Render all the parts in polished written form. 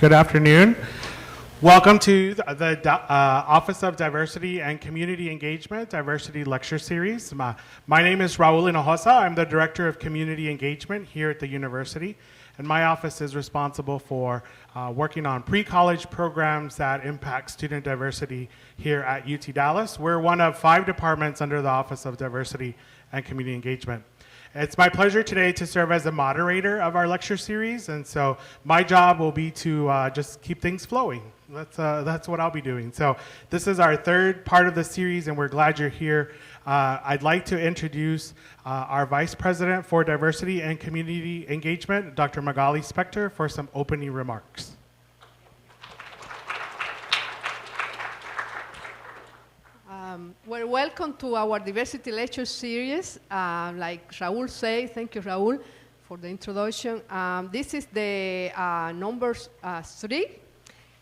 Good afternoon. Welcome to the Office of Diversity and Community Engagement Diversity Lecture Series. My name is Raul Hinojosa. I'm the Director of Community Engagement here at the university, and my office is responsible for working on pre-college programs that impact student diversity here at UT Dallas. We're one of 5 departments under the Office of Diversity and Community Engagement. It's my pleasure today to serve as the moderator of our lecture series, and so my job will be to just keep things flowing. That's what I'll be doing. So this is our 3rd part of the series, and we're glad you're here. I'd like to introduce our Vice President for Diversity and Community Engagement, Dr. Magali Spector, for some opening remarks. Well, welcome to our Diversity Lecture Series. Like Raul said, thank you, Raul, for the introduction. This is the number 3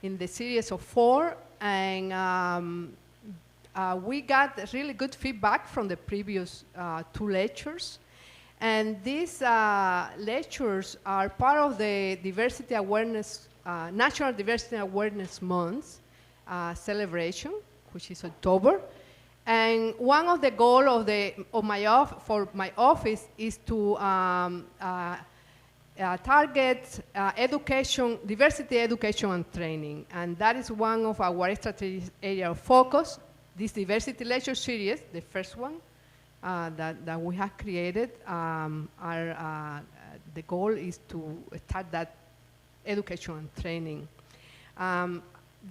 in the series of 4, and we got really good feedback from the previous 2 lectures. And these lectures are part of the Diversity Awareness, National Diversity Awareness Month celebration, which is October. And one of the goals for my office is to target education, diversity education and training. And that is one of our strategic area of focus. This diversity lecture series, the first one that we have created, the goal is to start that education and training.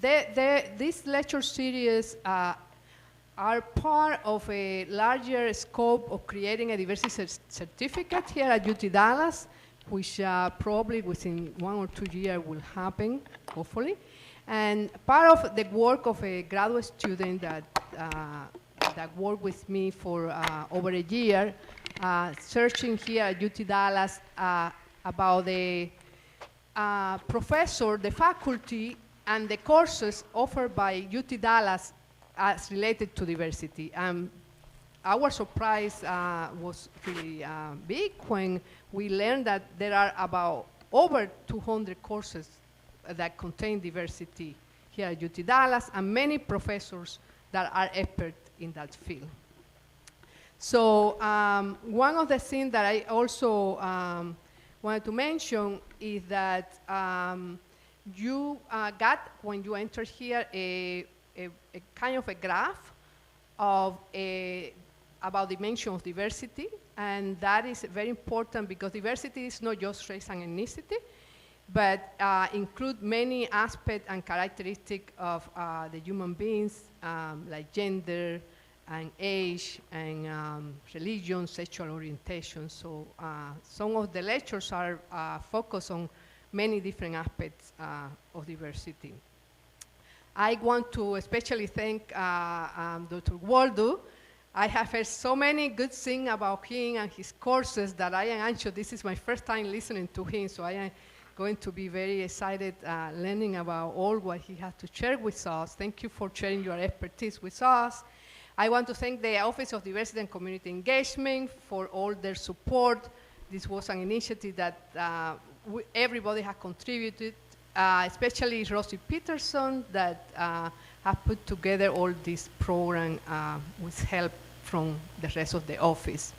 This lecture series are part of a larger scope of creating a diversity certificate here at UT Dallas, which probably within 1 or 2 years will happen, hopefully. And part of the work of a graduate student that worked with me for over a year, searching here at UT Dallas about the professor, the faculty, and the courses offered by UT Dallas as related to diversity. Our surprise was really big when we learned that there are about over 200 courses that contain diversity here at UT Dallas, and many professors that are experts in that field. So one of the things that I also wanted to mention is that you got, when you enter here, a kind of a graph of about dimension of diversity, and that is very important because diversity is not just race and ethnicity, but include many aspects and characteristics of the human beings, like gender and age and religion, sexual orientation. So some of the lectures are focused on many different aspects of diversity. I want to especially thank Dr. Waldo. I have heard so many good things about him and his courses that I am anxious. This is my first time listening to him, so I am going to be very excited learning about all what he has to share with us. Thank you for sharing your expertise with us. I want to thank the Office of Diversity and Community Engagement for all their support. This was an initiative that everybody has contributed, especially Rosie Peterson, that have put together all this program with help from the rest of the office.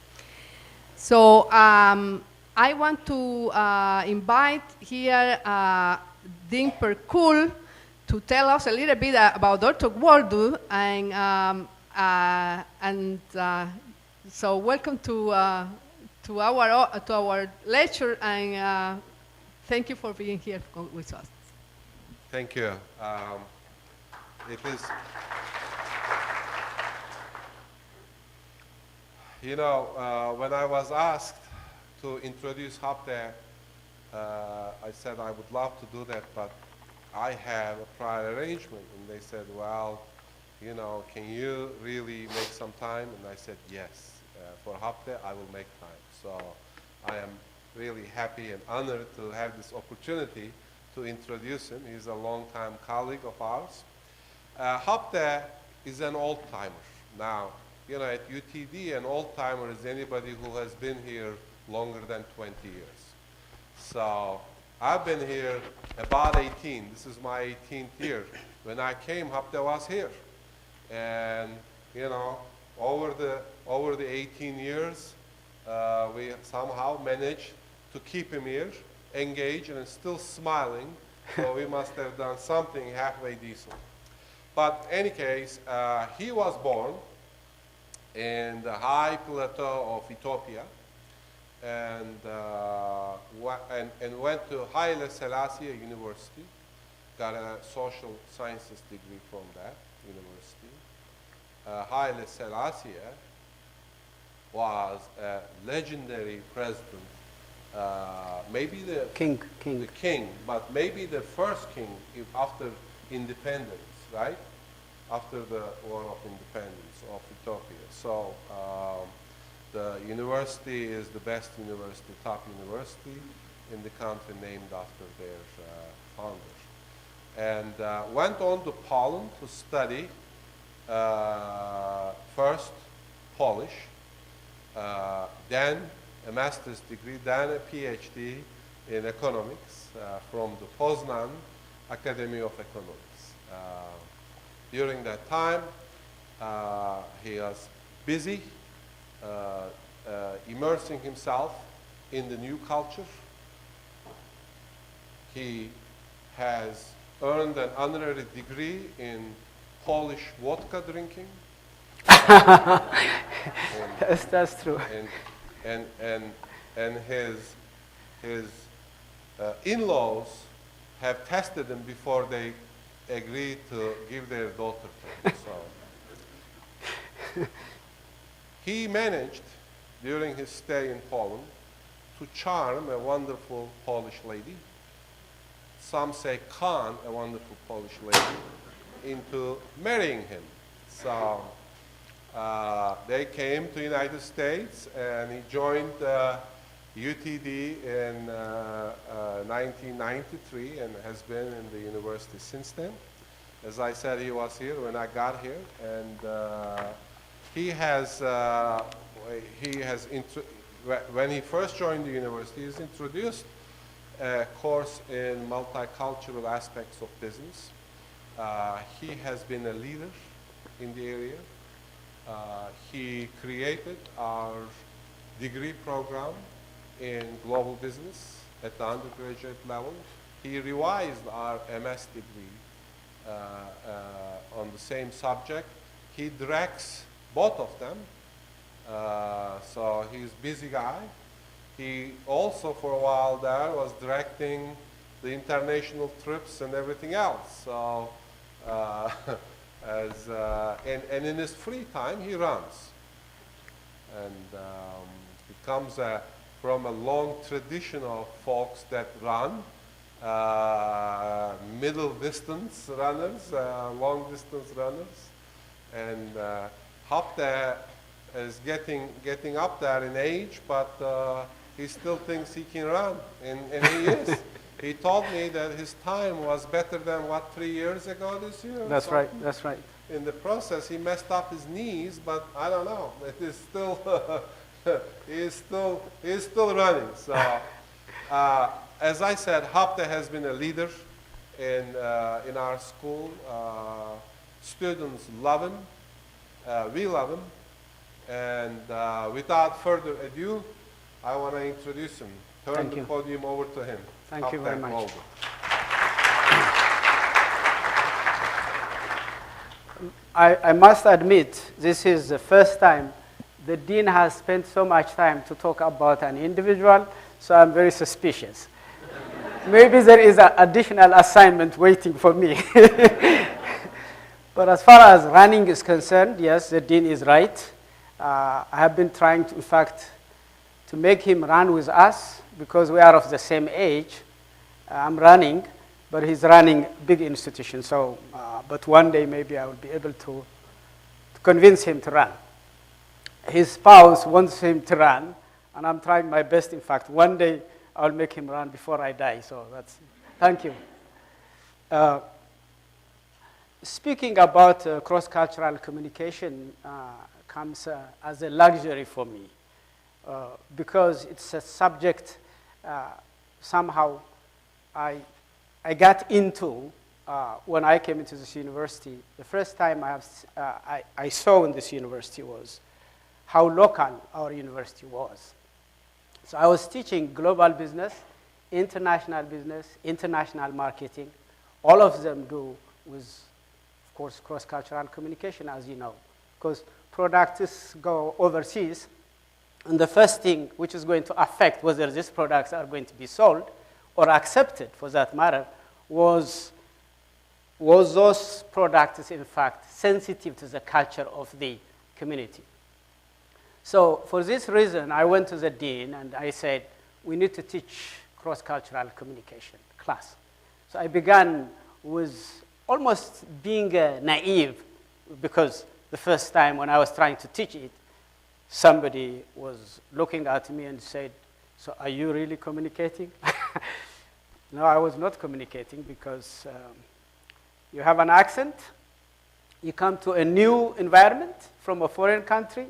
So I want to invite here Dean Percool to tell us a little bit about Dr. Waldo, and so welcome to our lecture, and thank you for being here with us. Thank you. It is, when I was asked to introduce HOPDE, I said I would love to do that, but I have a prior arrangement. And they said, well, can you really make some time? And I said, yes. For HOPDE, I will make time. So I am really happy and honored to have this opportunity to introduce him. He's a longtime colleague of ours. HOPDE is an old-timer. Now, at UTD, an old-timer is anybody who has been here longer than 20 years. So I've been here about 18. This is my 18th year. When I came, Hapte was here. And, you know, over the 18 years, we somehow managed to keep him here, engaged and still smiling. So we must have done something halfway decent. But in any case, he was born in the high plateau of Ethiopia and went to Haile Selassie University, got a social sciences degree from that university. Haile Selassie was a legendary president, maybe the king, but maybe the first king after independence, right? After the War of Independence of Ethiopia. So the university is the best university, top university in the country, named after their founder. And went on to Poland to study first Polish, then a master's degree, then a PhD in economics from the Poznan Academy of Economics. During that time, he was busy immersing himself in the new culture. He has earned an honorary degree in Polish vodka drinking. Yes, that's true. And his in-laws have tested him before they agreed to give their daughter to him. So he managed, during his stay in Poland, to charm a wonderful Polish lady. Some say con a wonderful Polish lady into marrying him. So they came to the United States, and he joined UTD in 1993 and has been in the university since then. As I said, he was here when I got here, and when he first joined the university, he's introduced a course in multicultural aspects of business. He has been a leader in the area. He created our degree program in global business at the undergraduate level. He revised our MS degree on the same subject. He directs both of them. So he's a busy guy. He also, for a while there, was directing the international trips and everything else. So, and in his free time, he runs. And he comes from a long tradition of folks that run, middle distance runners, long distance runners. And Hapte is getting up there in age, but he still thinks he can run, and he is. He told me that his time was better than 3 years ago this year? That's right, that's right. In the process, he messed up his knees, but I don't know. It is still, he is still running. So, as I said, Hapte has been a leader in our school. Students love him. We love him. And without further ado, I want to introduce him. Turn the podium over to him. Thank you very much. Mulder. I must admit, this is the first time the dean has spent so much time to talk about an individual, so I'm very suspicious. Maybe there is an additional assignment waiting for me. But as far as running is concerned, yes, the dean is right. I have been trying to, in fact, to make him run with us because we are of the same age. I'm running, but he's running big institutions. So, but one day maybe I will be able to convince him to run. His spouse wants him to run, and I'm trying my best. In fact, one day I'll make him run before I die. So that's, thank you. Speaking about cross-cultural communication comes as a luxury for me because it's a subject somehow I got into when I came into this university. The first time I saw in this university was how local our university was. So I was teaching global business, international marketing. All of them do with, of course, cross-cultural communication, as you know, because products go overseas, and the first thing which is going to affect whether these products are going to be sold or accepted, for that matter, was those products, in fact, sensitive to the culture of the community. So for this reason, I went to the dean and I said, we need to teach cross-cultural communication class. So I began with almost being naive, because the first time when I was trying to teach it, somebody was looking at me and said, so are you really communicating? No, I was not communicating, because you have an accent, you come to a new environment from a foreign country,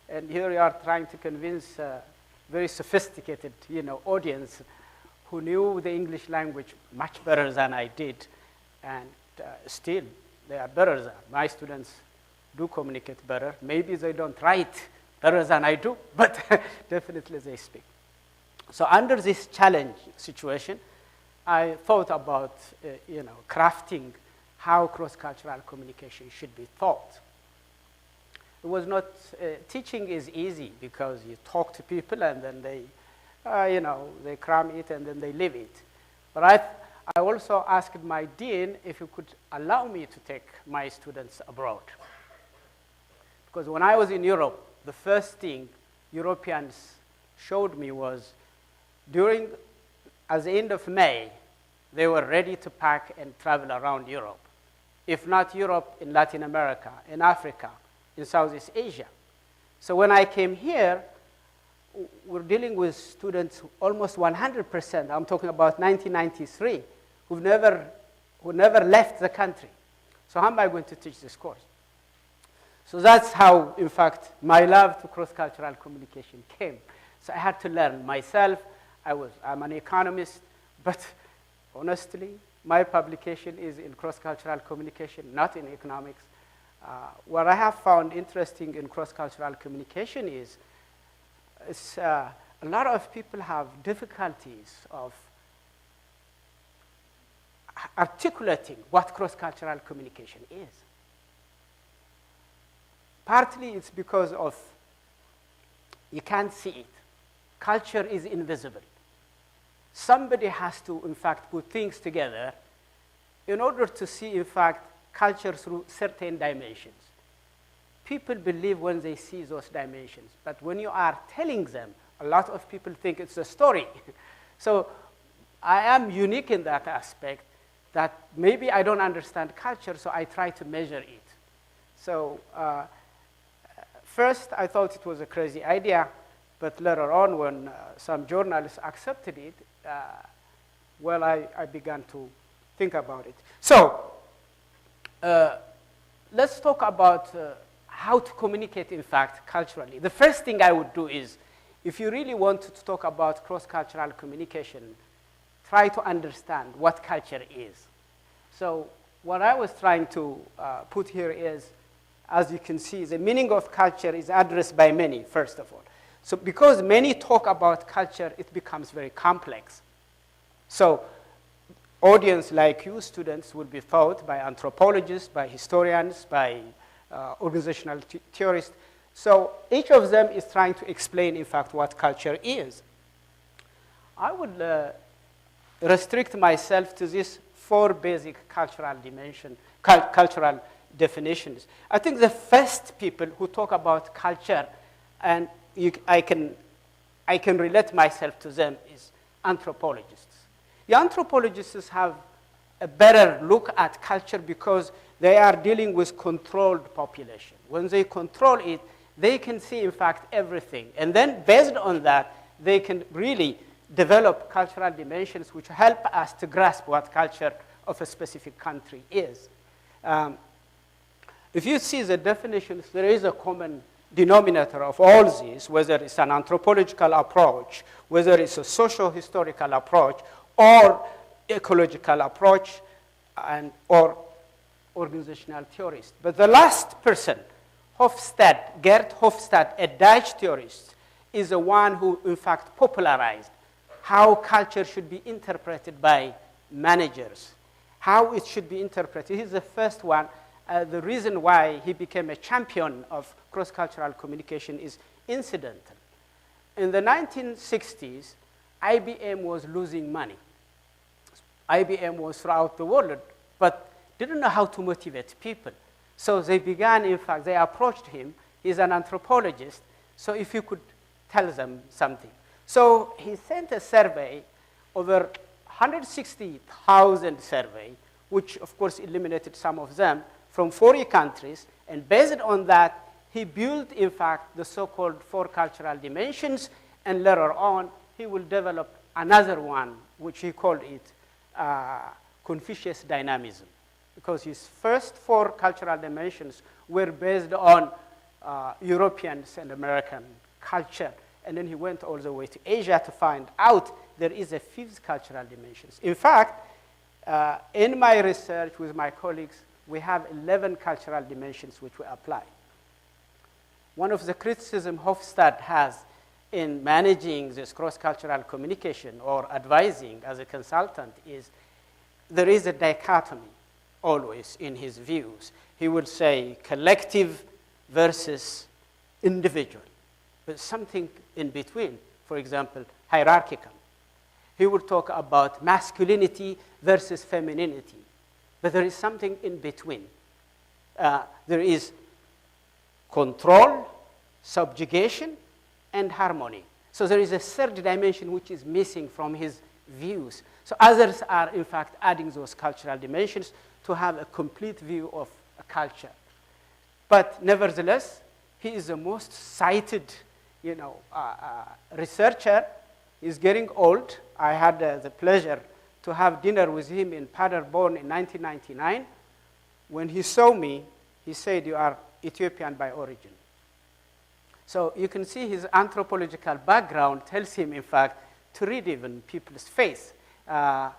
and here you are trying to convince a very sophisticated, audience who knew the English language much better than I did, and still they are better than my students. Do communicate better. Maybe they don't write better than I do, but definitely they speak. So under this challenge situation, I thought about crafting how cross-cultural communication should be taught. It was not, teaching is easy because you talk to people and then they, they cram it and then they leave it. But I also asked my dean if he could allow me to take my students abroad. Because when I was in Europe, the first thing Europeans showed me was at the end of May, they were ready to pack and travel around Europe. If not Europe, in Latin America, in Africa, in Southeast Asia. So when I came here, we're dealing with students almost 100%. I'm talking about 1993, who never left the country. So how am I going to teach this course? So that's how, in fact, my love to cross-cultural communication came. So I had to learn myself. I'm an economist, but honestly, my publication is in cross-cultural communication, not in economics. What I have found interesting in cross-cultural communication is a lot of people have difficulties of articulating what cross-cultural communication is. Partly it's because of you can't see it. Culture is invisible. Somebody has to, in fact, put things together in order to see, in fact, culture through certain dimensions. People believe when they see those dimensions, but when you are telling them, a lot of people think it's a story. So I am unique in that aspect, that maybe I don't understand culture, so I try to measure it. So first, I thought it was a crazy idea, but later on, when some journalists accepted it, I began to think about it. So let's talk about how to communicate, in fact, culturally. The first thing I would do is, if you really want to talk about cross-cultural communication, try to understand what culture is. So what I was trying to put here is, as you can see, the meaning of culture is addressed by many, first of all. So because many talk about culture, it becomes very complex. So audience like you, students, will be taught by anthropologists, by historians, by organizational theorists. So each of them is trying to explain, in fact, what culture is. I would restrict myself to these 4 basic cultural definitions. I think the first people who talk about culture, and I can relate myself to them, is anthropologists. The anthropologists have a better look at culture because they are dealing with controlled population. When they control it, they can see, in fact, everything. And then based on that, they can really develop cultural dimensions which help us to grasp what culture of a specific country is. If you see the definitions, there is a common denominator of all these, whether it's an anthropological approach, whether it's a socio-historical approach, or ecological approach or organizational theorist. But the last person, Hofstede, Gerd Hofstede, a Dutch theorist, is the one who, in fact, popularized how culture should be interpreted by managers, how it should be interpreted. He's the first one. The reason why he became a champion of cross-cultural communication is incidental. In the 1960s, IBM was losing money. IBM was throughout the world, but didn't know how to motivate people. So they began, in fact, they approached him. He's an anthropologist, so if you could tell them something. So he sent a survey, over 160,000 survey, which of course eliminated some of them, from 40 countries, and based on that, he built, in fact, the so-called 4 cultural dimensions, and later on, he will develop another one, which he called it Confucius dynamism, because his first 4 cultural dimensions were based on Europeans and American culture, and then he went all the way to Asia to find out there is a 5th cultural dimension. In fact, in my research with my colleagues, we have 11 cultural dimensions which we apply. One of the criticism Hofstede has in managing this cross-cultural communication or advising as a consultant is there is a dichotomy always in his views. He would say collective versus individual, but something in between, for example, hierarchical. He would talk about masculinity versus femininity, but there is something in between. There is control, subjugation, and harmony. So there is a third dimension which is missing from his views. So others are, in fact, adding those cultural dimensions to have a complete view of a culture. But nevertheless, he is the most cited, researcher. He's getting old. I had the pleasure to have dinner with him in Paderborn in 1999. When he saw me, he said, "You are Ethiopian by origin." So you can see his anthropological background tells him, in fact, to read even people's face. I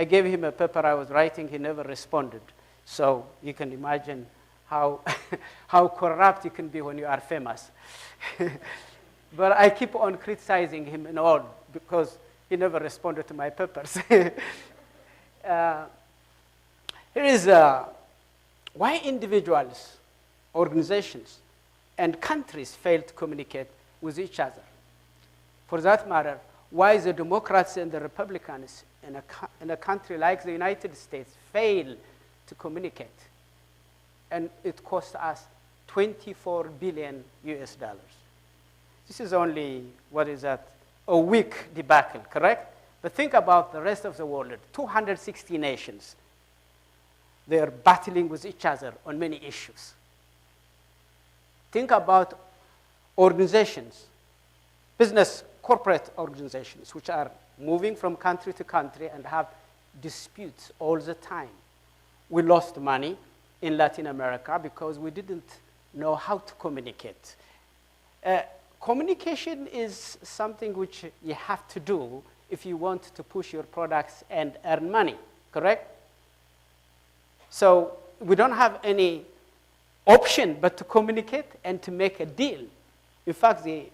gave him a paper I was writing. He never responded. So you can imagine how, how corrupt you can be when you are famous. But I keep on criticizing him and all because he never responded to my papers. Here is why individuals, organizations, and countries fail to communicate with each other. For that matter, why the Democrats and the Republicans in a country like the United States fail to communicate. And it cost us $24 billion US. This is only, a weak debacle, correct? But think about the rest of the world, 260 nations. They are battling with each other on many issues. Think about organizations, business, corporate organizations, which are moving from country to country and have disputes all the time. We lost money in Latin America because we didn't know how to communicate. Communication is something which you have to do if you want to push your products and earn money, correct? So we don't have any option but to communicate and to make a deal. In fact, the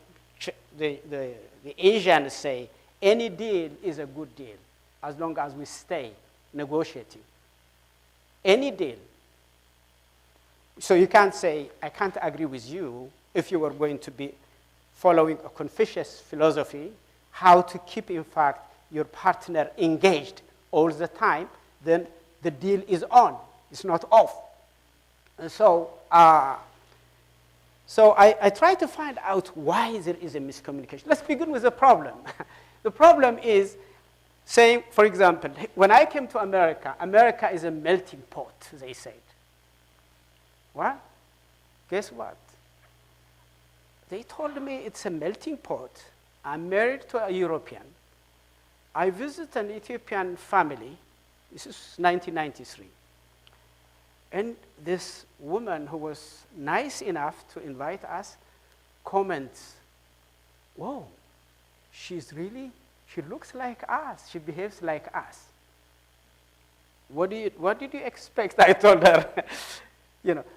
Asians say any deal is a good deal as long as we stay negotiating. Any deal. So you can't say, I can't agree with you if you were going to be following a Confucius philosophy, how to keep, in fact, your partner engaged all the time, then the deal is on. It's not off. And so I try to find out why there is a miscommunication. Let's begin with the problem. The problem is saying, for example, when I came to America, America is a melting pot, they said. What? Guess what? They told me it's a melting pot. I'm married to a European. I visit an Ethiopian family. This is 1993. And this woman who was nice enough to invite us comments, "Whoa, she's She looks like us. She behaves like us. What did you expect? I told her.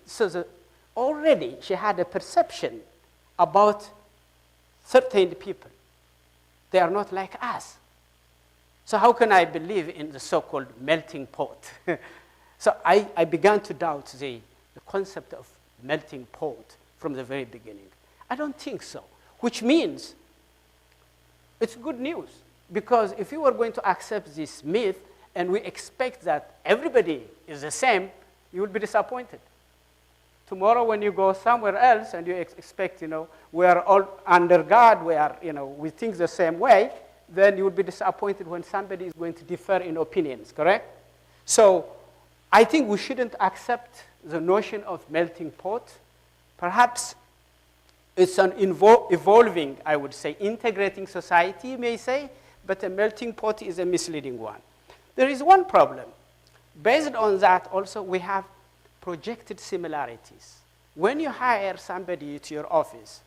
So already she had a perception about certain people. They are not like us. So how can I believe in the so-called melting pot? So I began to doubt the concept of melting pot from the very beginning. I don't think so, which means it's good news, because if you were going to accept this myth and we expect that everybody is the same, you will be disappointed. Tomorrow when you go somewhere else and you expect, we are all under God, we think the same way, then you will be disappointed when somebody is going to differ in opinions, correct? So I think we shouldn't accept the notion of melting pot. Perhaps it's an evolving, I would say, integrating society, you may say, but a melting pot is a misleading one. There is one problem. Based on that, also, we have projected similarities. When you hire somebody to your office,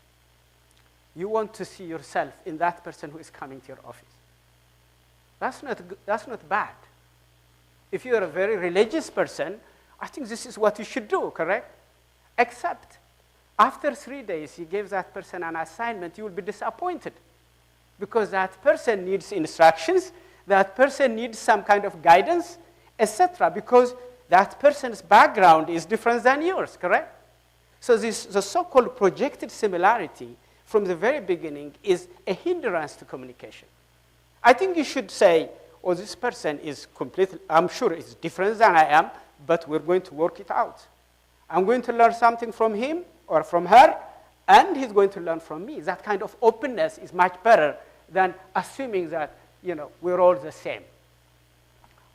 you want to see yourself in that person who is coming to your office. That's not bad. If you're a very religious person, I think this is what you should do, correct? Except after 3 days, you give that person an assignment, you will be disappointed, because that person needs instructions, that person needs some kind of guidance, etc., because that person's background is different than yours, correct? So the so-called projected similarity from the very beginning is a hindrance to communication. I think you should say, oh, this person is completely, I'm sure it's different than I am, but we're going to work it out. I'm going to learn something from him or from her, and he's going to learn from me. That kind of openness is much better than assuming that, we're all the same.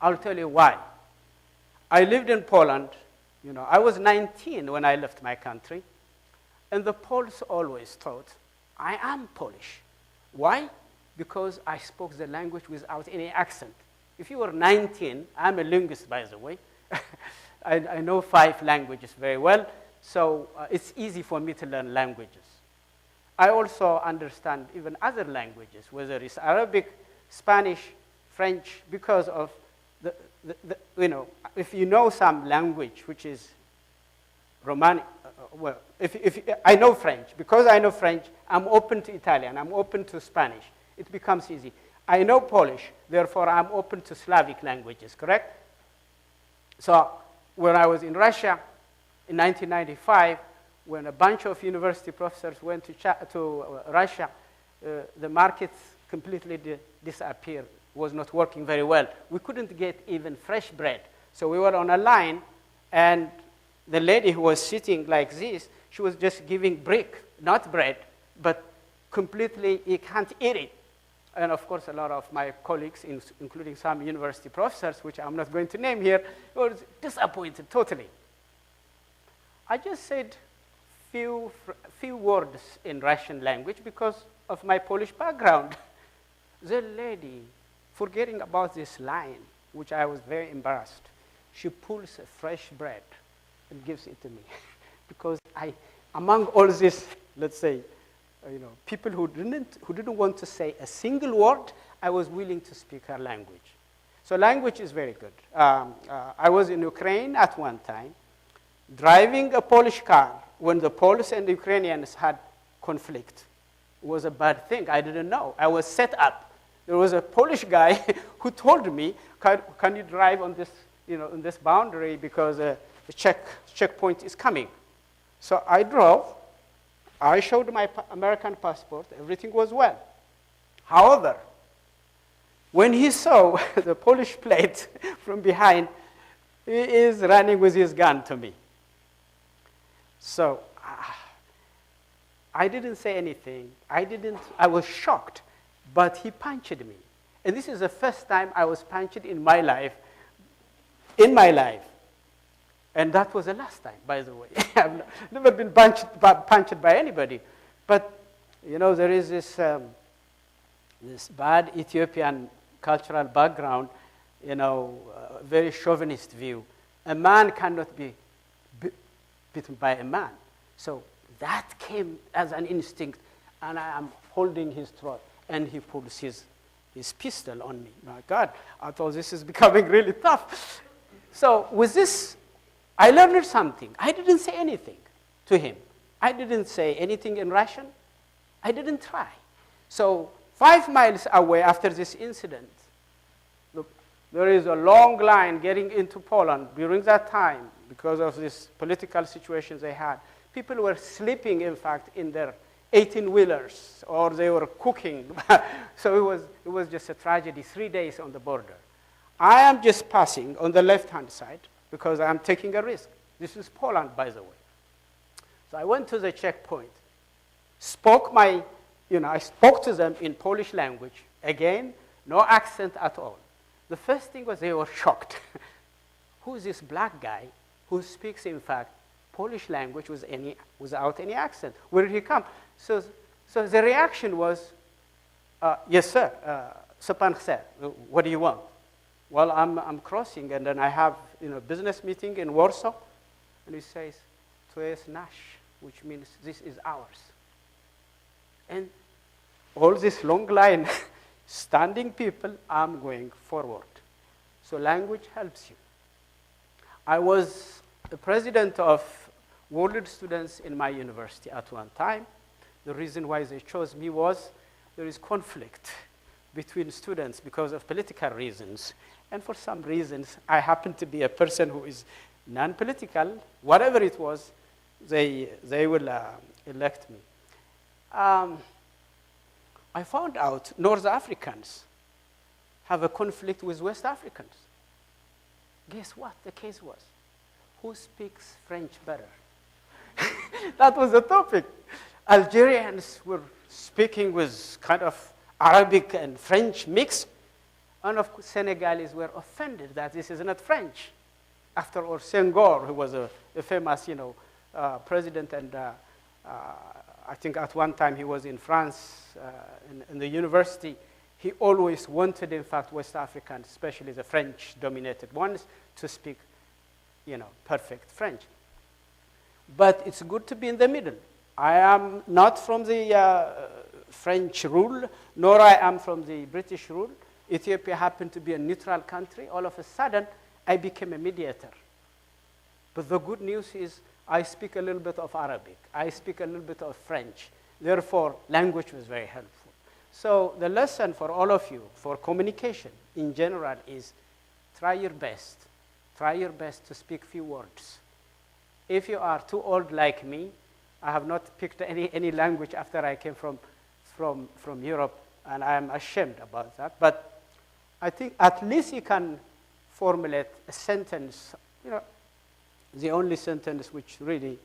I'll tell you why. I lived in Poland. I was 19 when I left my country, and the Poles always thought I am Polish. Why? Because I spoke the language without any accent. If you were 19, I'm a linguist, by the way. I know 5 languages very well, so it's easy for me to learn languages. I also understand even other languages, whether it's Arabic, Spanish, French, because of if you know some language which is Romanic, if I know French, because I know French, I'm open to Italian, I'm open to Spanish. It becomes easy. I know Polish, therefore I'm open to Slavic languages, correct? So when I was in Russia in 1995, when a bunch of university professors went to Russia, the market completely disappeared, was not working very well. We couldn't get even fresh bread. So we were on a line, and the lady who was sitting like this, she was just giving brick, not bread, but completely, you can't eat it. And of course, a lot of my colleagues, including some university professors, which I'm not going to name here, were disappointed totally. I just said few words in Russian language because of my Polish background. The lady, forgetting about this line, which I was very embarrassed, she pulls a fresh bread and gives it to me. Because among all this, let's say, people who didn't want to say a single word, I was willing to speak her language. So language is very good. I was in Ukraine at one time, driving a Polish car when the Poles and the Ukrainians had conflict. It was a bad thing. I didn't know. I was set up. There was a Polish guy who told me, can you drive on this, on this boundary because the checkpoint is coming. So I drove. I showed my American passport. Everything was well. However, when he saw the Polish plate from behind, he is running with his gun to me. So I didn't say anything. I was shocked, but he punched me. And this is the first time I was punched in my life. And that was the last time, by the way. I've never been punched by anybody. But, there is this bad Ethiopian cultural background, very chauvinist view. A man cannot be beaten by a man. So that came as an instinct, and I am holding his throat, and he pulls his his pistol on me. My God, I thought this is becoming really tough. So with this, I learned something. I didn't say anything to him. I didn't say anything in Russian. I didn't try. So 5 miles away after this incident, look, there is a long line getting into Poland during that time because of this political situations they had. People were sleeping, in fact, in their 18-wheelers, or they were cooking. So it was just a tragedy, 3 days on the border. I am just passing on the left-hand side because I am taking a risk. This is Poland, by the way. So I went to the checkpoint, I spoke to them in Polish language. Again, no accent at all. The first thing was they were shocked. Who is this black guy who speaks, in fact, Polish language without any accent? Where did he come? So the reaction was, yes, sir, Pan chce, what do you want? Well, I'm crossing, and then I have business meeting in Warsaw, and he says, to jest nasz, which means this is ours. And all this long line, standing people, I'm going forward. So language helps you. I was the president of World Students in my university at one time. The reason why they chose me was there is conflict between students because of political reasons. And for some reasons, I happen to be a person who is non-political. Whatever it was, they will elect me. I found out North Africans have a conflict with West Africans. Guess what the case was? Who speaks French better? That was the topic. Algerians were speaking with kind of Arabic and French mix, and of course Senegalese were offended that this is not French. After all, Senghor, who was a famous, president, and I think at one time he was in France, in the university, he always wanted, in fact, West Africans, especially the French-dominated ones, to speak, perfect French. But it's good to be in the middle. I am not from the French rule, nor I am from the British rule. Ethiopia happened to be a neutral country. All of a sudden, I became a mediator. But the good news is I speak a little bit of Arabic. I speak a little bit of French. Therefore, language was very helpful. So the lesson for all of you, for communication in general, is try your best. Try your best to speak few words. If you are too old like me, I have not picked any language after I came from Europe, and I am ashamed about that. But I think at least you can formulate a sentence. The only sentence which really,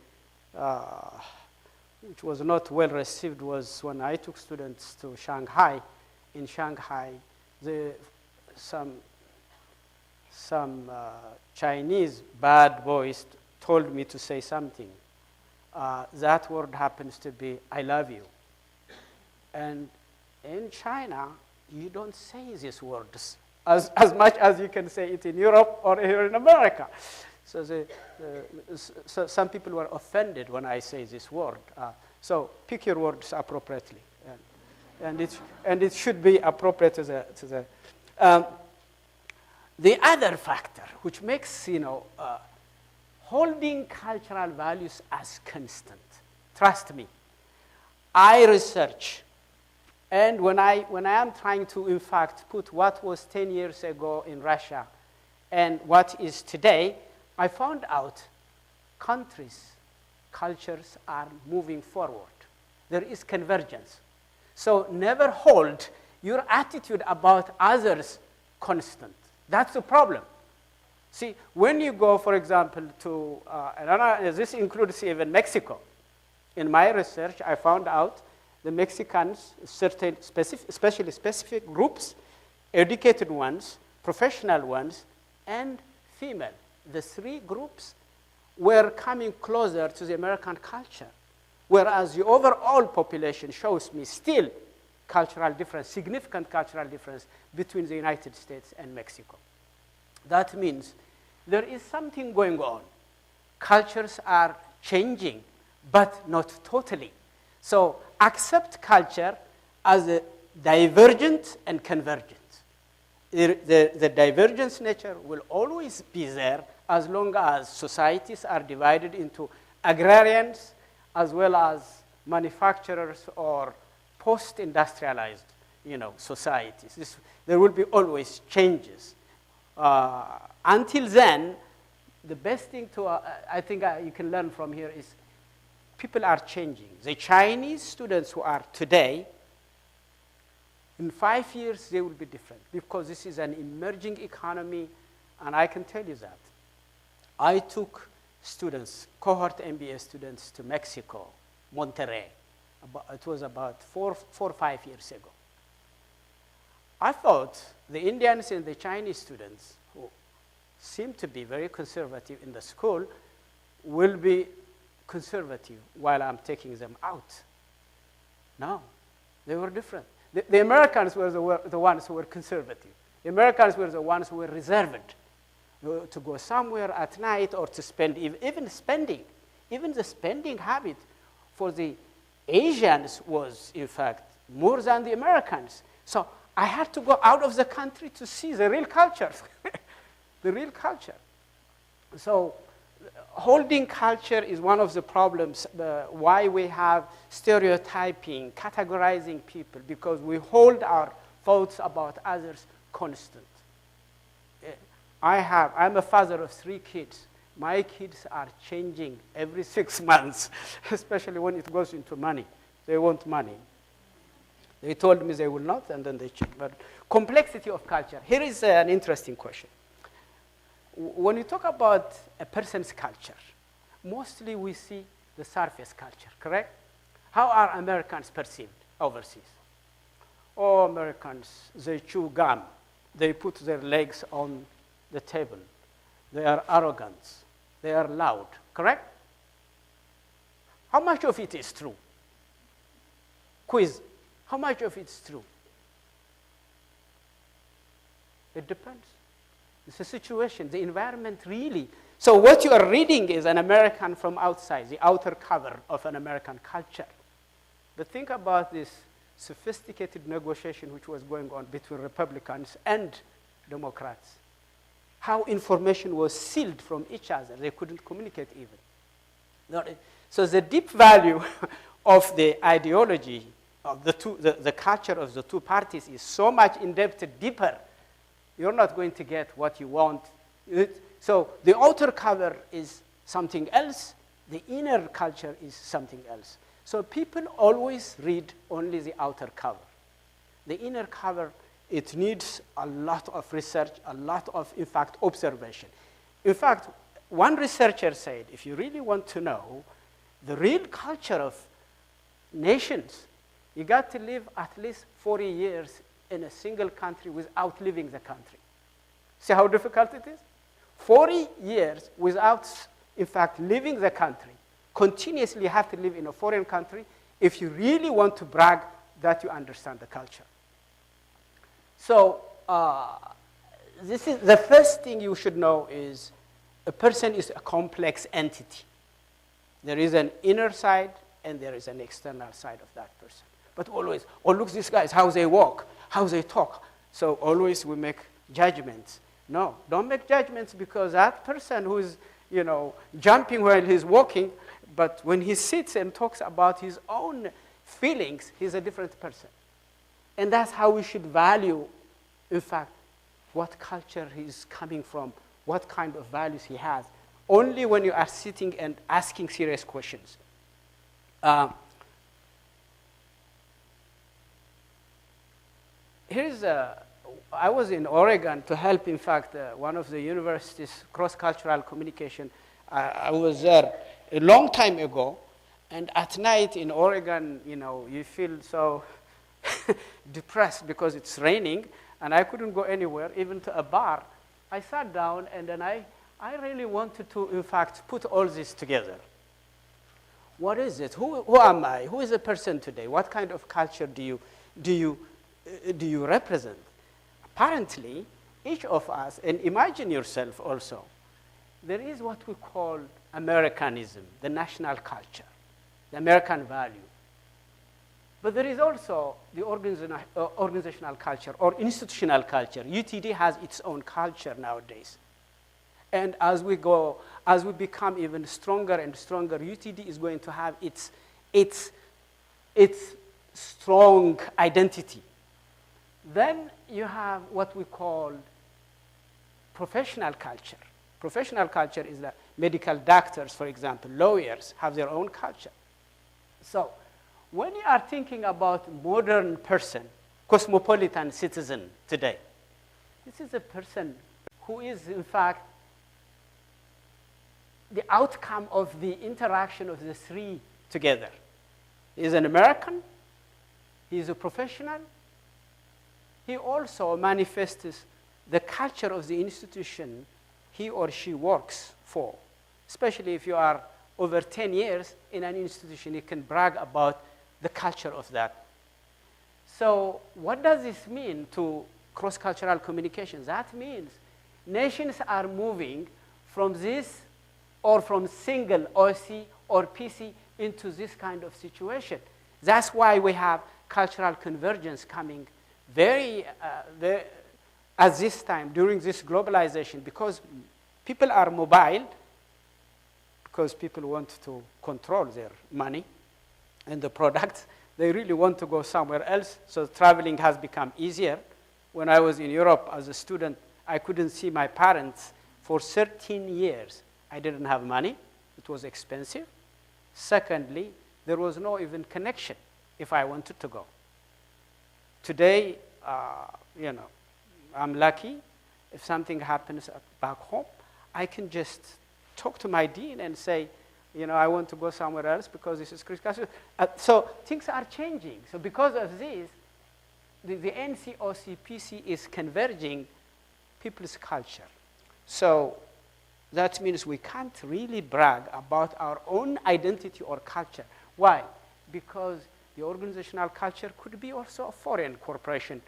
which was not well received was when I took students to Shanghai. In Shanghai, some Chinese bad boys told me to say something. That word happens to be, I love you. And in China, you don't say these words as much as you can say it in Europe or here in America. So, so some people were offended when I say this word. So pick your words appropriately, and it should be appropriate to the. The other factor which makes holding cultural values as constant. Trust me, I research, and when I am trying to in fact put what was 10 years ago in Russia and what is today, I found out countries, cultures are moving forward. There is convergence. So never hold your attitude about others constant. That's the problem. See, when you go, for example, to, this includes even Mexico. In my research, I found out the Mexicans, certain especially specific groups, educated ones, professional ones, and female. The three groups were coming closer to the American culture, whereas the overall population shows me still cultural difference, significant cultural difference between the United States and Mexico. That means there is something going on. Cultures are changing, but not totally. So accept culture as divergent and convergent. The divergence nature will always be there as long as societies are divided into agrarians as well as manufacturers or post-industrialized, societies. There will be always changes. Until then, the best thing I think you can learn from here is people are changing. The Chinese students who are today, in 5 years, they will be different because this is an emerging economy, and I can tell you that. I took students, cohort MBA students, to Mexico, Monterrey. It was about 4 or 5 years ago. I thought the Indians and the Chinese students, who seem to be very conservative in the school, will be conservative while I'm taking them out. No, they were different. The Americans were the ones who were conservative. The Americans were the ones who were reserved to go somewhere at night or to spend, even the spending habit for the Asians was, in fact, more than the Americans. So I had to go out of the country to see the real culture, the real culture. So holding culture is one of the problems, why we have stereotyping, categorizing people, because we hold our thoughts about others constant. I'm a father of 3 kids. My kids are changing every 6 months, especially when it goes into money. They want money. They told me they will not, and then they change. But complexity of culture. Here is an interesting question. When you talk about a person's culture, mostly we see the surface culture, correct? How are Americans perceived overseas? Oh, Americans, they chew gum. They put their legs on the table. They are arrogant. They are loud, correct? How much of it is true? Quiz. How much of it is true? It depends. It's a situation, the environment really. So what you are reading is an American from outside, the outer cover of an American culture. But think about this sophisticated negotiation which was going on between Republicans and Democrats. How information was sealed from each other. They couldn't communicate even. So the deep value of the ideology of the culture of the two parties is so much indebted deeper. You're not going to get what you want. So the outer cover is something else. The inner culture is something else. So people always read only the outer cover. The inner cover, it needs a lot of research, a lot of, in fact, observation. In fact, one researcher said, if you really want to know the real culture of nations, you got to live at least 40 years in a single country without leaving the country. See how difficult it is? 40 years without, in fact, leaving the country. Continuously you have to live in a foreign country if you really want to brag that you understand the culture. So this is the first thing you should know is a person is a complex entity. There is an inner side and there is an external side of that person. But always, oh, look, these guys, how they walk, how they talk. So always we make judgments. No, don't make judgments because that person who is, jumping while he's walking, but when he sits and talks about his own feelings, he's a different person. And that's how we should value, in fact, what culture he's coming from, what kind of values he has, only when you are sitting and asking serious questions. I was in Oregon to help, in fact, one of the universities, cross-cultural communication. I was there a long time ago, and at night in Oregon, you feel so depressed because it's raining, and I couldn't go anywhere, even to a bar. I sat down, and then I really wanted to, in fact, put all this together. What is it? Who am I? Who is a person today? What kind of culture do you represent? Apparently, each of us, and imagine yourself also, there is what we call Americanism, the national culture, the American value. But there is also the organizational culture or institutional culture. UTD has its own culture nowadays. And as we become even stronger and stronger, UTD is going to have its strong identity. Then you have what we call professional culture. Professional culture is that medical doctors, for example, lawyers have their own culture. So when you are thinking about modern person, cosmopolitan citizen today, this is a person who is, in fact, the outcome of the interaction of the three together. He is an American, he is a professional, he also manifests the culture of the institution he or she works for. Especially if you are over 10 years in an institution, you can brag about the culture of that. So what does this mean to cross-cultural communication? That means nations are moving from this or from single OC or PC into this kind of situation. That's why we have cultural convergence coming at this time, during this globalization, because people are mobile, because people want to control their money and the products. They really want to go somewhere else, so traveling has become easier. When I was in Europe as a student, I couldn't see my parents for 13 years. I didn't have money. It was expensive. Secondly, there was no even connection if I wanted to go. Today, I'm lucky. If something happens back home, I can just talk to my dean and say, I want to go somewhere else because this is critical. So things are changing. So because of this, the NCOC-PC is converging people's culture. So that means we can't really brag about our own identity or culture. Why? Because the organizational culture could be also a foreign corporation.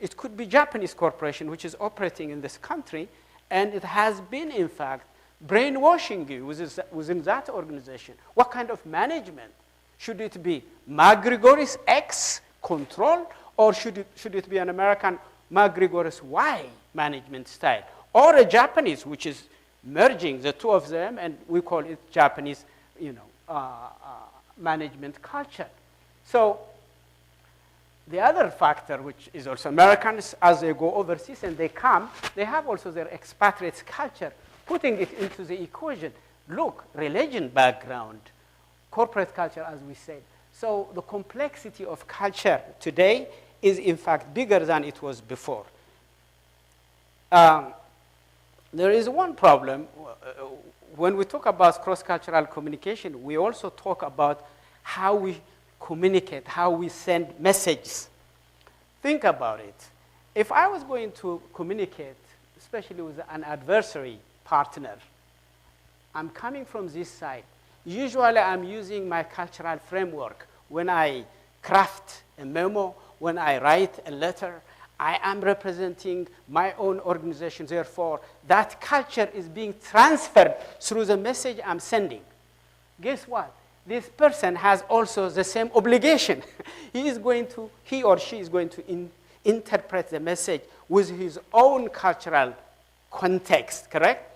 It could be Japanese corporation, which is operating in this country, and it has been, in fact, brainwashing you within that organization. What kind of management? Should it be McGregor's X control, or should it be an American McGregor's Y management style? Or a Japanese, which is merging the two of them, and we call it Japanese management culture. So the other factor, which is also Americans, as they go overseas and they come, they have also their expatriates culture, putting it into the equation. Look, religion background, corporate culture, as we said. So the complexity of culture today is, in fact, bigger than it was before. There is one problem. When we talk about cross-cultural communication, we also talk about how we communicate, how we send messages. Think about it. If I was going to communicate, especially with an adversary partner, I'm coming from this side. Usually I'm using my cultural framework. When I craft a memo, when I write a letter, I am representing my own organization. Therefore, that culture is being transferred through the message I'm sending. Guess what? This person has also the same obligation. He or she is going to interpret the message with his own cultural context, correct?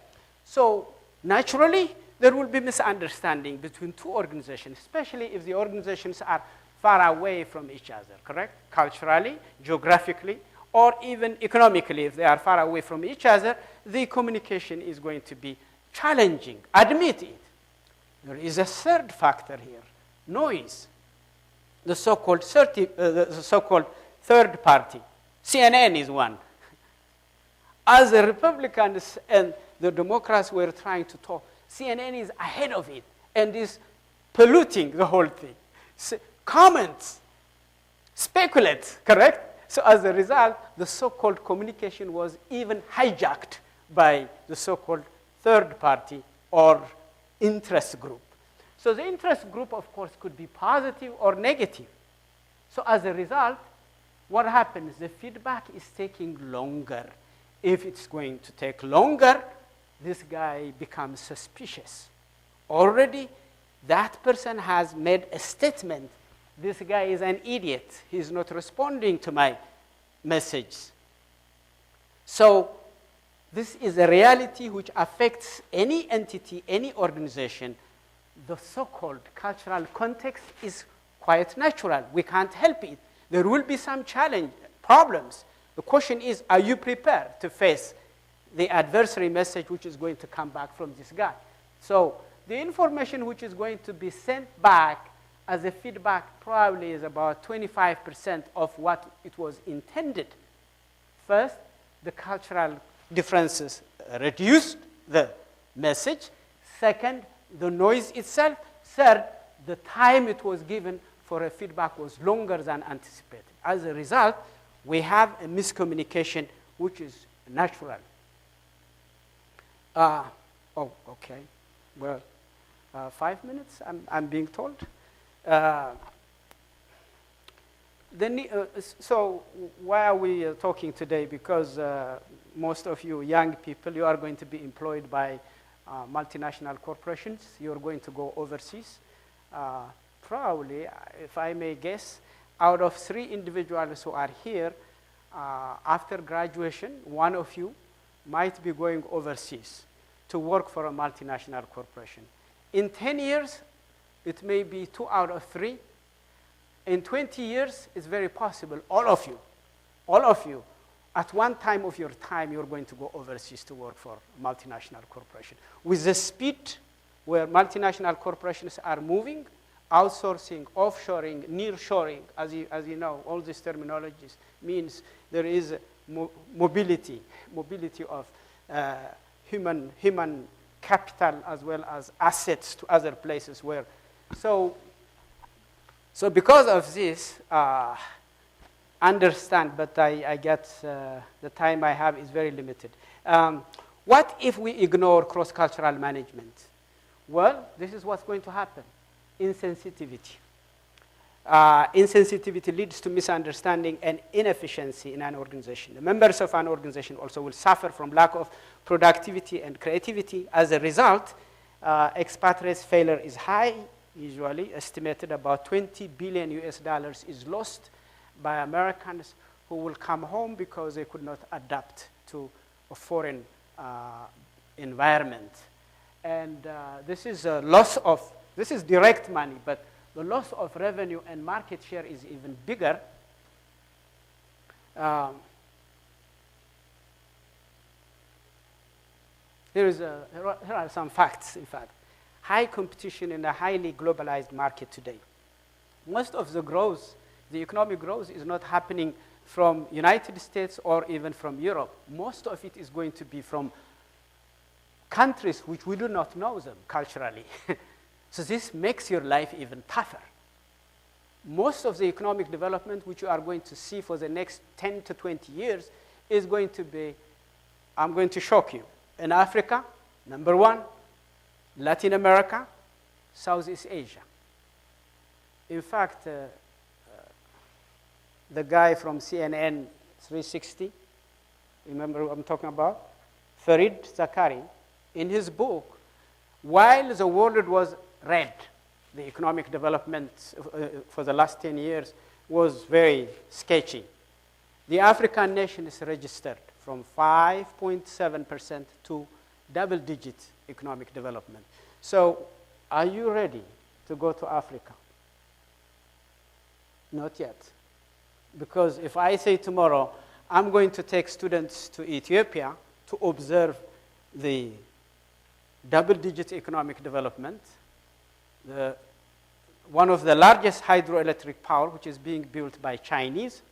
So naturally, there will be misunderstanding between two organizations, especially if the organizations are far away from each other, correct? Culturally, geographically, or even economically, if they are far away from each other, the communication is going to be challenging. Admit it. There is a third factor here, noise. The so-called third party. CNN is one. As the Republicans and the Democrats were trying to talk, CNN is ahead of it and is polluting the whole thing. Comments, speculate, correct? So as a result, the so-called communication was even hijacked by the so-called third party or interest group. So the interest group, of course, could be positive or negative. So as a result, what happens? The feedback is taking longer. If it's going to take longer, this guy becomes suspicious. Already, that person has made a statement this guy is an idiot. He's not responding to my message. So this is a reality which affects any entity, any organization. The so-called cultural context is quite natural. We can't help it. There will be some challenge, problems. The question is, are you prepared to face the adversary message which is going to come back from this guy? So the information which is going to be sent back as a feedback probably is about 25% of what it was intended. First, the cultural differences reduced the message. Second, the noise itself. Third, the time it was given for a feedback was longer than anticipated. As a result, we have a miscommunication which is natural. Okay. Well, 5 minutes, I'm being told. So why are we talking today? Because most of you young people, you are going to be employed by multinational corporations. You're going to go overseas. Probably, if I may guess, out of 3 individuals who are here, after graduation, one of you might be going overseas to work for a multinational corporation. In 10 years, it may be 2 out of 3. In 20 years, it's very possible, all of you, at one time of your time, you're going to go overseas to work for a multinational corporation. With the speed where multinational corporations are moving, outsourcing, offshoring, nearshoring, as you know, all these terminologies means there is mobility of human capital as well as assets to other places where. So because of this, understand, but I get the time I have is very limited. What if we ignore cross-cultural management? Well, this is what's going to happen. Insensitivity. Insensitivity leads to misunderstanding and inefficiency in an organization. The members of an organization also will suffer from lack of productivity and creativity. As a result, expatriates' failure is high, usually estimated about $20 billion is lost by Americans who will come home because they could not adapt to a foreign environment. And this is a loss of, this is direct money, but the loss of revenue and market share is even bigger. Here are some facts, in fact. High competition in a highly globalized market today. Most of the growth, the economic growth, is not happening from United States or even from Europe. Most of it is going to be from countries which we do not know them culturally. So this makes your life even tougher. Most of the economic development which you are going to see for the next 10 to 20 years is going to be, I'm going to shock you. In Africa, number 1, Latin America, Southeast Asia. In fact, the guy from CNN 360, remember what I'm talking about? Fareed Zakaria, in his book, while the world was red, the economic development for the last 10 years was very sketchy. The African nations registered from 5.7% to double-digit economic development. So, are you ready to go to Africa? Not yet. Because if I say tomorrow, I'm going to take students to Ethiopia to observe the double-digit economic development, one of the largest hydroelectric power, which is being built by Chinese,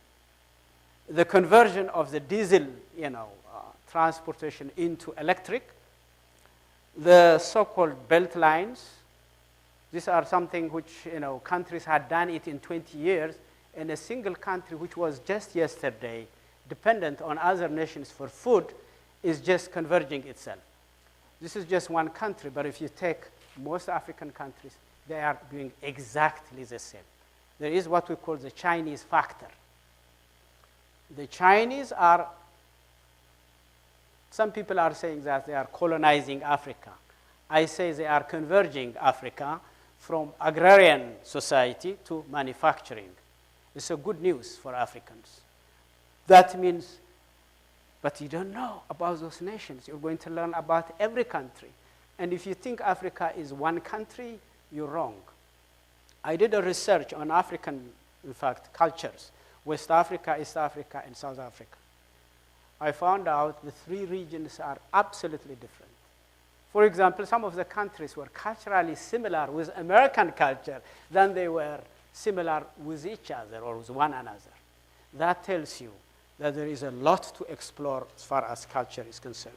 the conversion of the diesel, transportation into electric, the so-called belt lines. These are something which, countries had done it in 20 years, and a single country which was just yesterday dependent on other nations for food is just converging itself. This is just one country, but if you take most African countries, they are doing exactly the same. There is what we call the Chinese factor. The Chinese are, some people are saying that they are colonizing Africa. I say they are converging Africa from agrarian society to manufacturing. It's a good news for Africans. That means, but you don't know about those nations. You're going to learn about every country. And if you think Africa is one country, you're wrong. I did a research on African, in fact, cultures, West Africa, East Africa, and South Africa. I found out the three regions are absolutely different. For example, some of the countries were culturally similar with American culture than they were similar with each other or with one another. That tells you that there is a lot to explore as far as culture is concerned.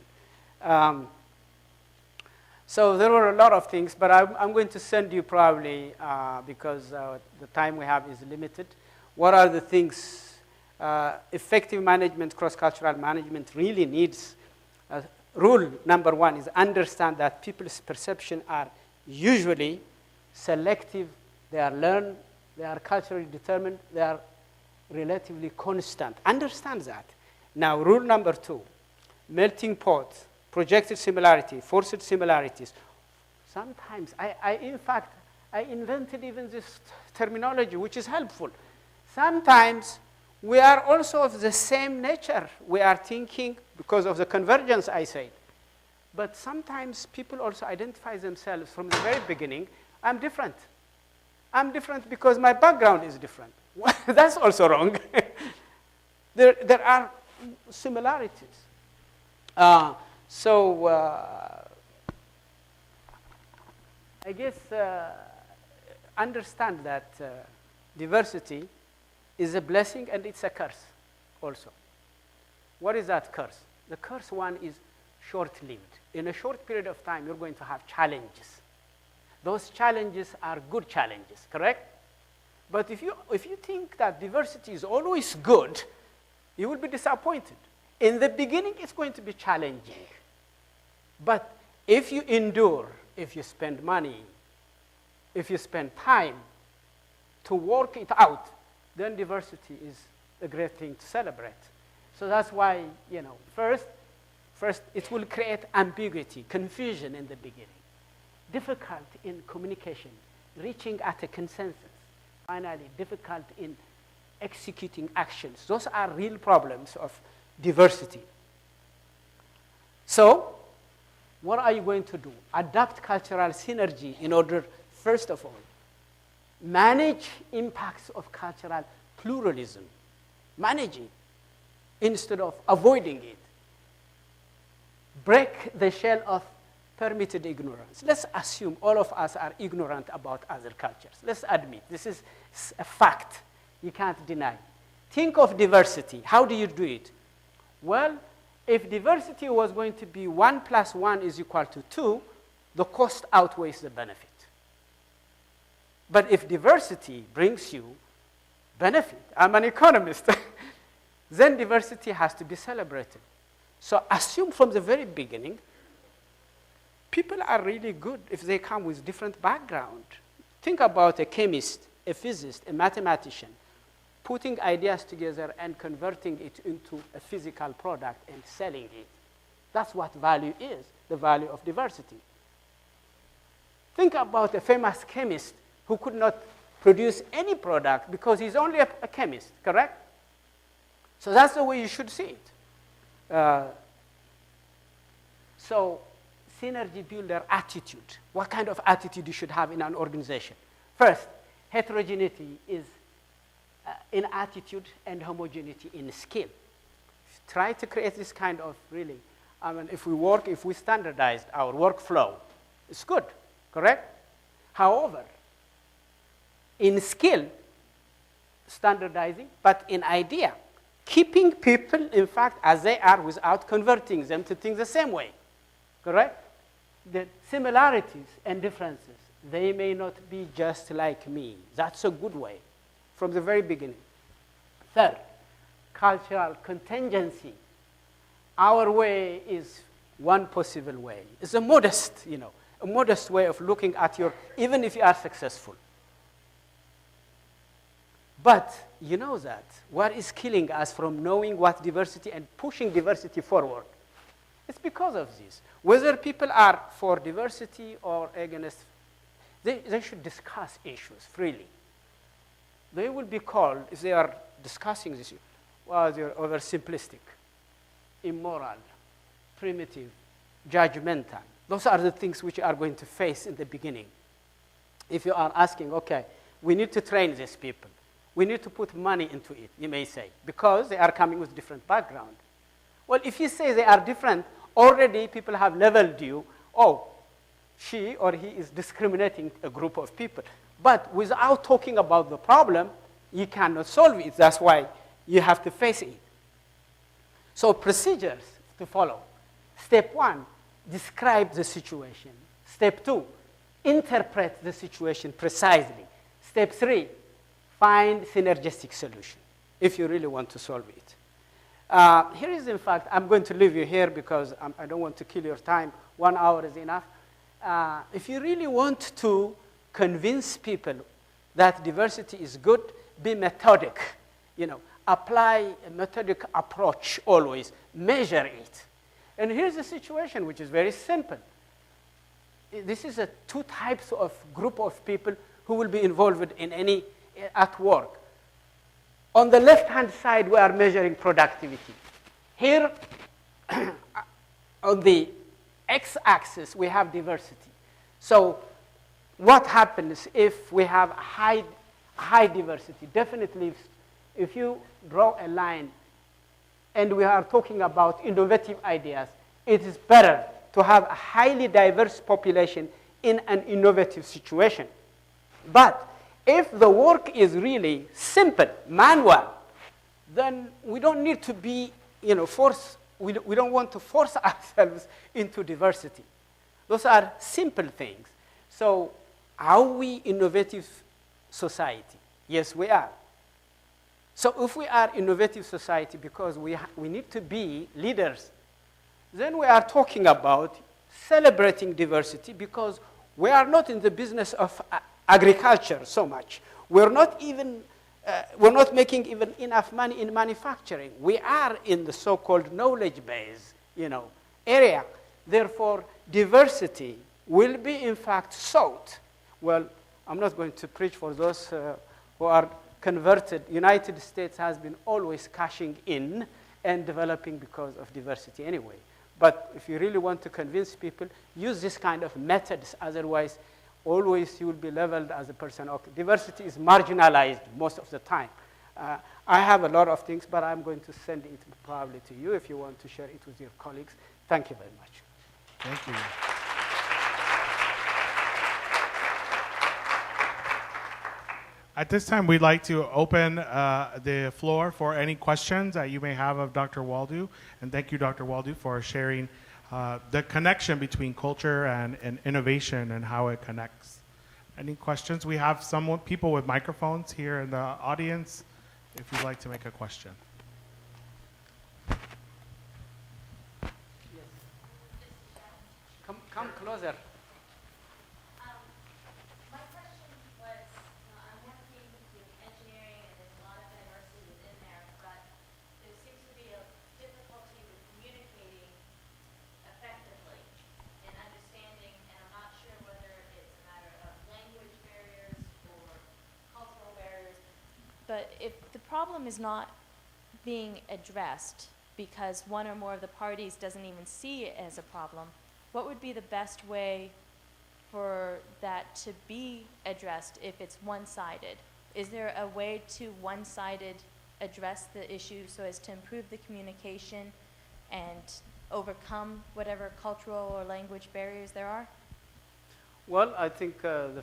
So there were a lot of things, but I'm going to send you probably, because the time we have is limited, what are the things effective management, cross-cultural management really needs. Rule number one is understand that people's perception are usually selective, they are learned, they are culturally determined, they are relatively constant. Understand that. Now, rule number two, melting pot, projected similarity, forced similarities. Sometimes, in fact, I invented even this terminology, which is helpful. Sometimes we are also of the same nature. We are thinking because of the convergence I said. But sometimes people also identify themselves from the very beginning. I'm different. I'm different because my background is different. That's also wrong. There are similarities. So I guess understand that diversity is a blessing and it's a curse also. What is that curse? The curse one is short-lived. In a short period of time, you're going to have challenges. Those challenges are good challenges, correct? But if you think that diversity is always good, you will be disappointed. In the beginning, it's going to be challenging. But if you endure, if you spend money, if you spend time to work it out, then diversity is a great thing to celebrate. So that's why, first it will create ambiguity, confusion in the beginning, difficult in communication, reaching at a consensus, finally difficult in executing actions. Those are real problems of diversity. So, what are you going to do? Adapt cultural synergy in order, first of all, manage impacts of cultural pluralism. Manage it instead of avoiding it. Break the shell of permitted ignorance. Let's assume all of us are ignorant about other cultures. Let's admit this is a fact. You can't deny. Think of diversity. How do you do it? Well, if diversity was going to be 1 + 1 is equal to 2, the cost outweighs the benefit. But if diversity brings you benefit, I'm an economist, then diversity has to be celebrated. So assume from the very beginning, people are really good if they come with different background. Think about a chemist, a physicist, a mathematician, putting ideas together and converting it into a physical product and selling it. That's what value is, the value of diversity. Think about a famous chemist who could not produce any product because he's only a chemist, correct? So that's the way you should see it. So synergy builder attitude. What kind of attitude you should have in an organization? First, heterogeneity is in attitude and homogeneity in skill. Try to create this kind of really, if we standardized our workflow, it's good, correct? However, in skill, standardizing, but in idea, keeping people, in fact, as they are without converting them to think the same way, correct? The similarities and differences, they may not be just like me. That's a good way from the very beginning. Third, cultural contingency. Our way is one possible way. It's a modest way of looking at even if you are successful. But you know that what is killing us from knowing what diversity and pushing diversity forward, it's because of this. Whether people are for diversity or against They should discuss issues freely. They will be called, if they are discussing this issue, well, they're oversimplistic, immoral, primitive, judgmental. Those are the things which you are going to face in the beginning. If you are asking, okay, we need to train these people. We need to put money into it, you may say, because they are coming with different background. Well, if you say they are different, already people have leveled you, oh, she or he is discriminating a group of people. But without talking about the problem, you cannot solve it. That's why you have to face it. So procedures to follow. Step 1, describe the situation. Step 2, interpret the situation precisely. Step 3, find synergistic solution if you really want to solve it. Here is, in fact, I'm going to leave you here because I don't want to kill your time. 1 hour is enough. If you really want to convince people that diversity is good, be methodic. Apply a methodic approach always. Measure it. And here's the situation, which is very simple. This is 2 types of group of people who will be involved in at work. On the left-hand side, we are measuring productivity. Here, on the x-axis, we have diversity. So what happens if we have high diversity? Definitely, if you draw a line and we are talking about innovative ideas, it is better to have a highly diverse population in an innovative situation. But if the work is really simple, manual, then we don't need to be, we don't want to force ourselves into diversity. Those are simple things. So are we innovative society? Yes, we are. So if we are innovative society because we need to be leaders, then we are talking about celebrating diversity because we are not in the business of agriculture so much. We're not making even enough money in manufacturing. We are in the so-called knowledge base, area. Therefore, diversity will be in fact sought. Well, I'm not going to preach for those who are converted. United States has been always cashing in and developing because of diversity anyway. But if you really want to convince people, use this kind of methods. Otherwise, always you will be leveled as a person. Okay, diversity is marginalized most of the time. I have a lot of things, but I'm going to send it probably to you if you want to share it with your colleagues. Thank you very much. Thank you. At this time, we'd like to open the floor for any questions that you may have of Dr. Waldo. And thank you, Dr. Waldo, for sharing the connection between culture and innovation and how it connects. Any questions? We have people with microphones here in the audience if you'd like to make a question. Yes. Come closer. But if the problem is not being addressed because one or more of the parties doesn't even see it as a problem, what would be the best way for that to be addressed if it's one-sided? Is there a way to one-sided address the issue so as to improve the communication and overcome whatever cultural or language barriers there are? Well, I think the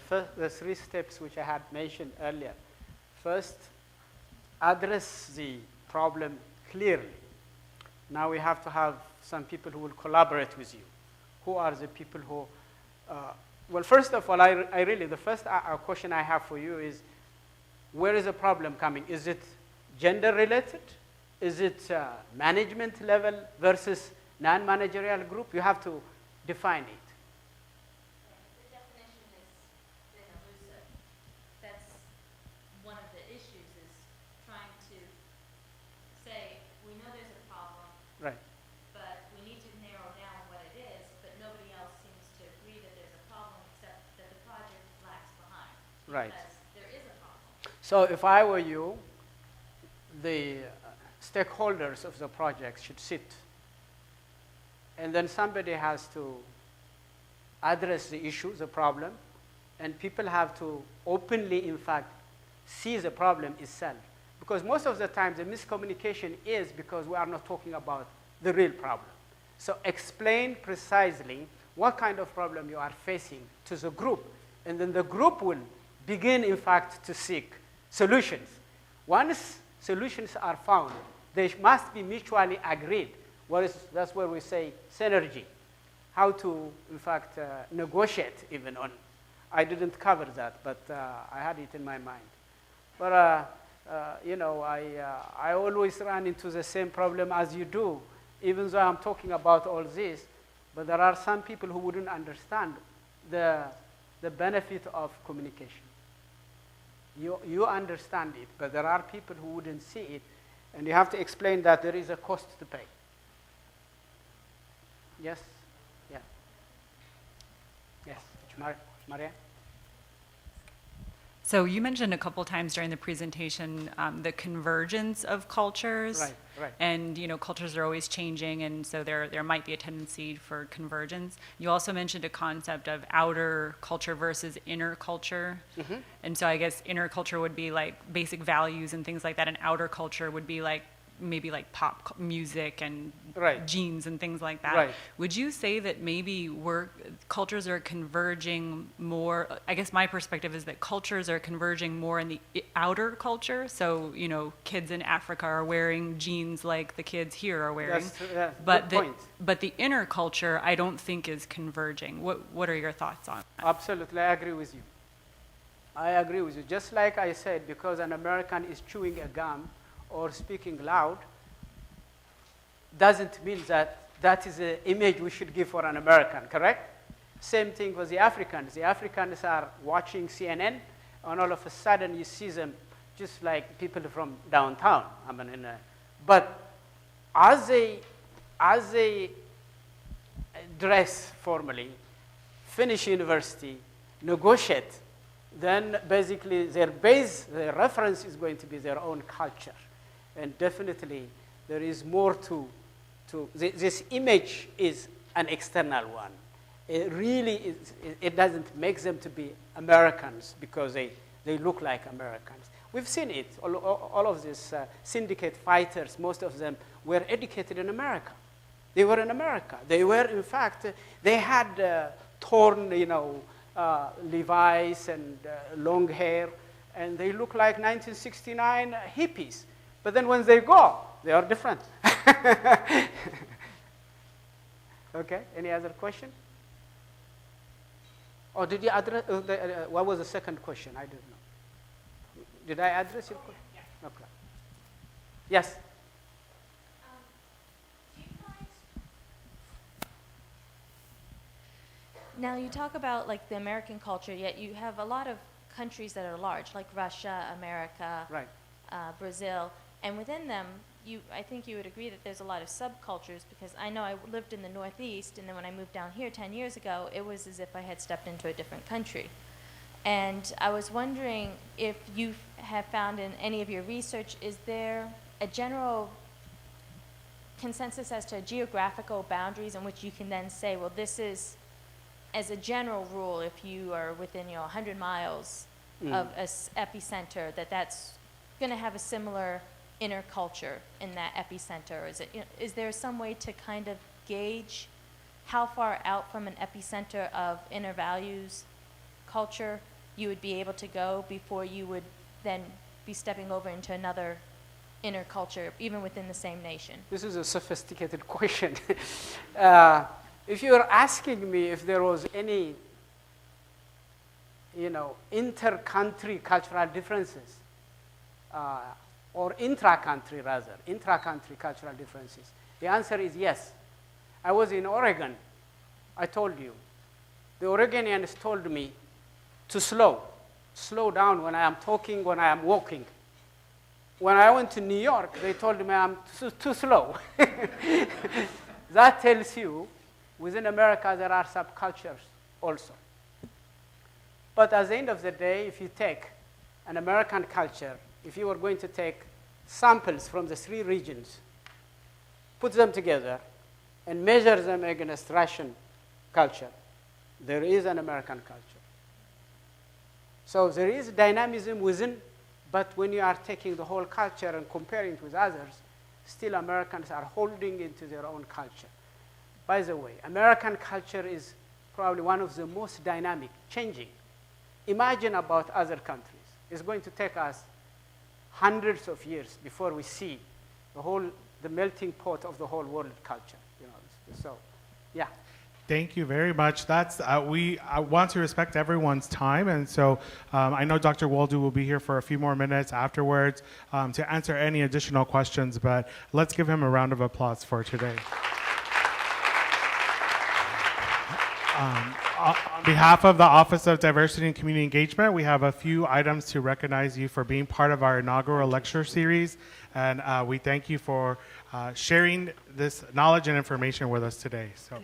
3 steps which I had mentioned earlier. First, address the problem clearly. Now we have to have some people who will collaborate with you. Who are the people who, well, first of all, the first question I have for you is, where is the problem coming? Is it gender related? Is it management level versus non-managerial group? You have to define it. Right. But we need to narrow down what it is, but nobody else seems to agree that there's a problem except that the project lacks Right. So if I were you, the stakeholders of the project should sit, and then somebody has to address the issue, the problem, and people have to openly, in fact, see the problem itself. Because most of the time, the miscommunication is because we are not talking about the real problem. So explain precisely what kind of problem you are facing to the group, and then the group will begin, in fact, to seek solutions. Once solutions are found, they must be mutually agreed. That's where we say synergy. How to, in fact, negotiate even on. I didn't cover that, but I had it in my mind. But, you know, I always run into the same problem as you do, even though I'm talking about all this. But there are some people who wouldn't understand the benefit of communication. You understand it, but there are people who wouldn't see it, and you have to explain that there is a cost to pay. Yes? Yeah. Yes. Maria? So you mentioned a couple times during the presentation the convergence of cultures. Right, right. And, you know, cultures are always changing, and so there might be a tendency for convergence. You also mentioned a concept of outer culture versus inner culture. Mm-hmm. And so I guess inner culture would be like basic values and things like that, and outer culture would be like maybe like pop music and Right. jeans and things like that. Right. Would you say that maybe cultures are converging more? I guess my perspective is that cultures are converging more in the outer culture. So, you know, kids in Africa are wearing jeans like the kids here are wearing. That's but good point. but the inner culture, I don't think is converging. What are your thoughts on that? Absolutely, I agree with you. I agree with you. Just like I said, because an American is chewing a gum or speaking loud, doesn't mean that that is the image we should give for an American, correct? Same thing with the Africans. The Africans are watching CNN, and all of a sudden you see them just like people from downtown. I mean, but as they dress formally, finish university, negotiate, then basically their reference is going to be their own culture. And definitely there is more to this image is an external one. It really is, it doesn't make them to be Americans because they look like Americans. We've seen it, all of these syndicate fighters, most of them were educated in America. They were in America. They were, in fact, they had torn, you know, Levi's and long hair, and they look like 1969 hippies. But then when they go, they are different. Okay, any other question? Or did you address, what was the second question? I didn't know. Did I address your question? Yeah. Okay. Yes? Now you talk about like the American culture, yet you have a lot of countries that are large, like Russia, America, Right. Brazil, and within them, I think you would agree that there's a lot of subcultures, because I know I lived in the Northeast, and then when I moved down here 10 years ago, it was as if I had stepped into a different country. And I was wondering if you have found in any of your research, is there a general consensus as to geographical boundaries in which you can then say, well, this is, as a general rule, if you are within 100 miles of an epicenter, that's going to have a similar inner culture in that epicenter? Is there some way to kind of gauge how far out from an epicenter of inner values culture you would be able to go before you would then be stepping over into another inner culture, even within the same nation? This is a sophisticated question. If you're asking me if there was any, inter-country cultural differences, or intra-country rather, intra-country cultural differences, the answer is yes. I was in Oregon, I told you. The Oregonians told me to slow down when I am talking, when I am walking. When I went to New York, they told me I'm too slow. That tells you, within America, there are subcultures also. But at the end of the day, if you take an American culture, if you were going to take samples from the 3 regions, put them together, and measure them against Russian culture, there is an American culture. So there is dynamism within, but when you are taking the whole culture and comparing it with others, still Americans are holding into their own culture. By the way, American culture is probably one of the most dynamic, changing. Imagine about other countries. It's going to take us hundreds of years before we see the melting pot of the whole world culture. So, yeah. Thank you very much. I want to respect everyone's time, and so I know Dr. Waldo will be here for a few more minutes afterwards to answer any additional questions, but let's give him a round of applause for today. On behalf of the Office of Diversity and Community Engagement, we have a few items to recognize you for being part of our inaugural lecture series, and we thank you for sharing this knowledge and information with us today. So,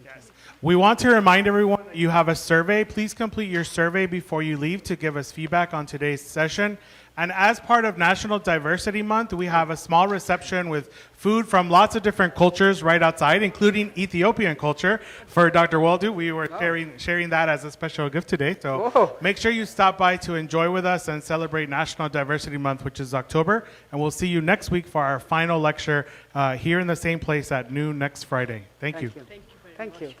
yes. We want to remind everyone that you have a survey. Please complete your survey before you leave to give us feedback on today's session. And as part of National Diversity Month, we have a small reception with food from lots of different cultures right outside, including Ethiopian culture. For Dr. Waldo, we were sharing that as a special gift today. So make sure you stop by to enjoy with us and celebrate National Diversity Month, which is October. And we'll see you next week for our final lecture here in the same place at noon next Friday. Thank you. Thank you.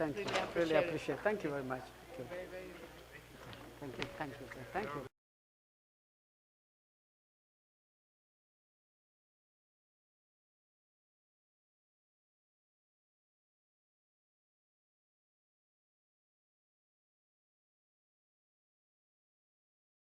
Really appreciate it. Thank you very much. Thank you. Thank you.